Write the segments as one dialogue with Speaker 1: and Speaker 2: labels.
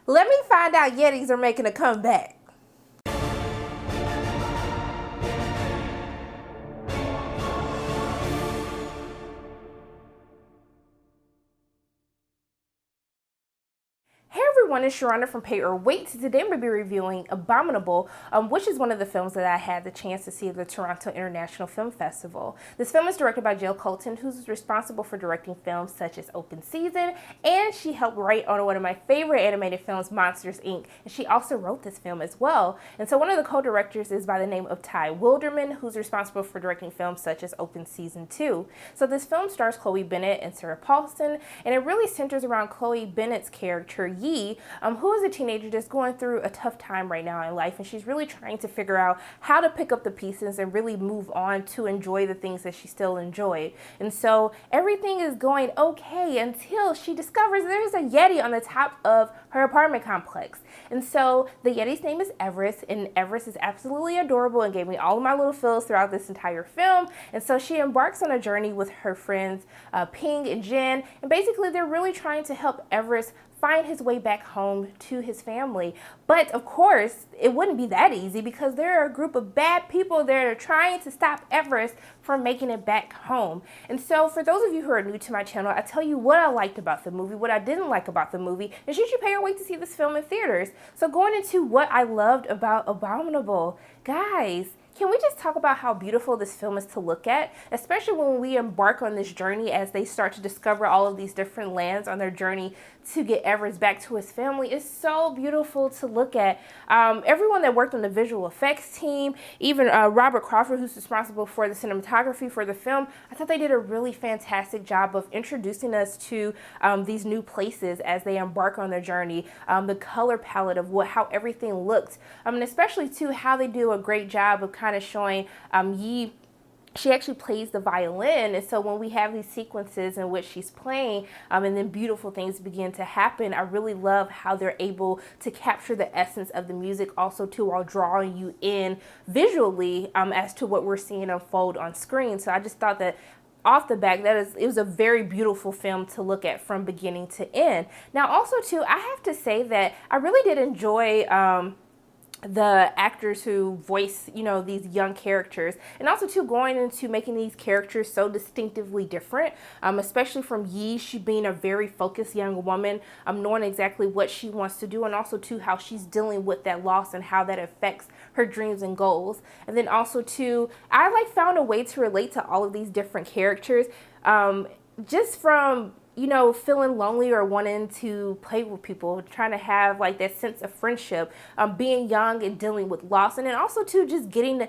Speaker 1: Let me find out Yetis are making a comeback. Hey everyone, it's Sharonda from Pay or Wait. Today I'm going to be reviewing Abominable, which is one of the films that I had the chance to see at the Toronto International Film Festival. This film is directed by Jill Colton, who's responsible for directing films such as Open Season, and she helped write on one of my favorite animated films, Monsters, Inc., and she also wrote this film as well. And so one of the co-directors is by the name of Ty Wilderman, who's responsible for directing films such as Open Season 2. So this film stars Chloe Bennett and Sarah Paulson, and it really centers around Chloe Bennett's character, who is a teenager just going through a tough time right now in life, and she's really trying to figure out how to pick up the pieces and really move on to enjoy the things that she still enjoyed. And so everything is going okay until she discovers there's a Yeti on the top of her apartment complex. And so the Yeti's name is Everest, and Everest is absolutely adorable and gave me all of my little feels throughout this entire film. And so she embarks on a journey with her friends Ping and Jen, and basically they're really trying to help Everest find his way back home to his family. But of course, it wouldn't be that easy because there are a group of bad people that are trying to stop Everest from making it back home. And so for those of you who are new to my channel, I tell you what I liked about the movie, what I didn't like about the movie, and should you pay or wait to see this film in theaters. So going into what I loved about Abominable, guys, can we just talk about how beautiful this film is to look at, especially when we embark on this journey as they start to discover all of these different lands on their journey to get Everest back to his family. It's so beautiful to look at. Everyone that worked on the visual effects team, even Robert Crawford, who's responsible for the cinematography for the film, I thought they did a really fantastic job of introducing us to these new places as they embark on their journey. The color palette of how everything looked, and especially too how they do a great job of kind of showing Yi. She actually plays the violin, and so when we have these sequences in which she's playing and then beautiful things begin to happen, I really love how they're able to capture the essence of the music also too while drawing you in visually as to what we're seeing unfold on screen. So I just thought that off the back, it was a very beautiful film to look at from beginning to end. Now also too, I have to say that I really did enjoy the actors who voice, these young characters, and also too going into making these characters so distinctively different, especially from Yi, she being a very focused young woman, knowing exactly what she wants to do, and also too how she's dealing with that loss and how that affects her dreams and goals. And then also too, I found a way to relate to all of these different characters, just from feeling lonely or wanting to play with people, trying to have that sense of friendship, being young and dealing with loss, and then also too just getting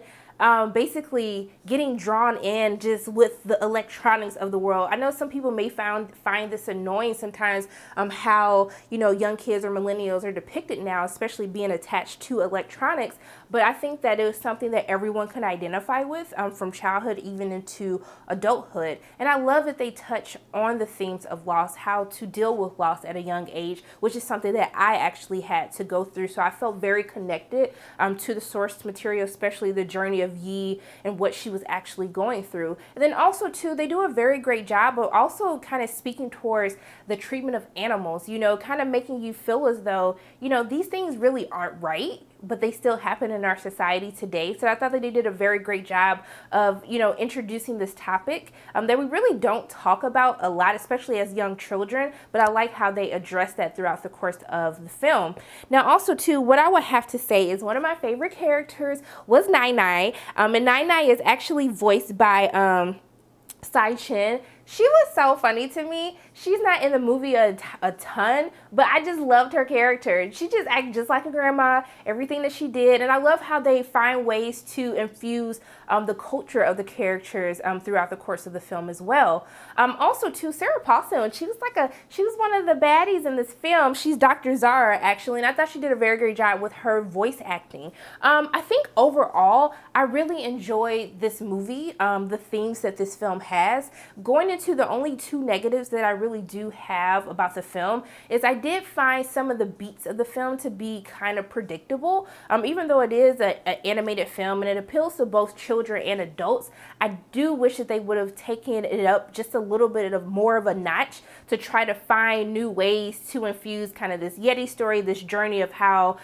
Speaker 1: basically getting drawn in just with the electronics of the world. I know some people may find this annoying sometimes, how young kids or millennials are depicted now, especially being attached to electronics, but I think that it was something that everyone can identify with from childhood even into adulthood. And I love that they touch on the themes of loss, how to deal with loss at a young age, which is something that I actually had to go through. So I felt very connected to the source material, especially the journey of Yi and what she was actually going through. And then also too, they do a very great job of also kind of speaking towards the treatment of animals, kind of making you feel as though, these things really aren't right, but they still happen in our society today. So I thought that they did a very great job of, introducing this topic that we really don't talk about a lot, especially as young children, but I like how they address that throughout the course of the film. Now also too, what I would have to say is one of my favorite characters was Nai Nai, and Nai Nai is actually voiced by Sai Chen. She was so funny to me. She's not in the movie a ton, but I just loved her character. She just acted just like a grandma, everything that she did. And I love how they find ways to infuse the culture of the characters throughout the course of the film as well. Also too, Sarah Paulson, she was one of the baddies in this film. She's Dr. Zara actually, and I thought she did a very great job with her voice acting. I think overall, I really enjoyed this movie, the themes that this film has. Going into the only two negatives that I really do have about the film is I did find some of the beats of the film to be kind of predictable. Even though it is an animated film and it appeals to both children and adults, I do wish that they would have taken it up just a little bit of more of a notch to try to find new ways to infuse kind of this Yeti story, this journey of how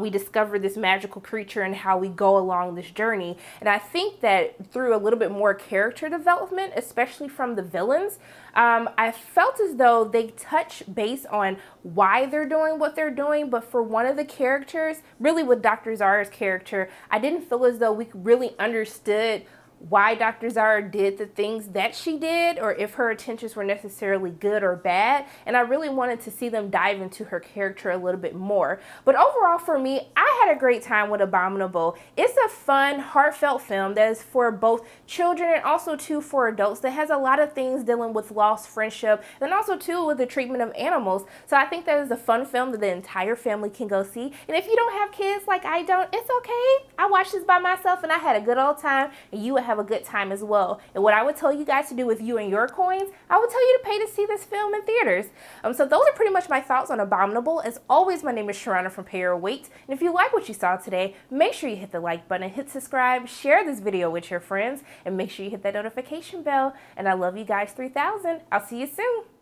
Speaker 1: we discover this magical creature and how we go along this journey. And I think that through a little bit more character development, especially from the villains, I felt as though they touch base on why they're doing what they're doing, but for one of the characters, really with Dr. Zara's character, I didn't feel as though we really understood why Dr. Zara did the things that she did, or if her intentions were necessarily good or bad. And I really wanted to see them dive into her character a little bit more. But overall for me, I had a great time with Abominable. It's a fun, heartfelt film that is for both children and also too for adults, that has a lot of things dealing with lost friendship and also too with the treatment of animals. So I think that is a fun film that the entire family can go see. And if you don't have kids like I don't, it's okay. I watched this by myself and I had a good old time, and you would have a good time as well. And what I would tell you guys to do with you and your coins, I would tell you to pay to see this film in theaters. So those are pretty much my thoughts on Abominable. As always, my name is Sharana from Pay or Wait. And if you like what you saw today, make sure you hit the like button, hit subscribe, share this video with your friends, and make sure you hit that notification bell. And I love you guys 3000. I'll see you soon.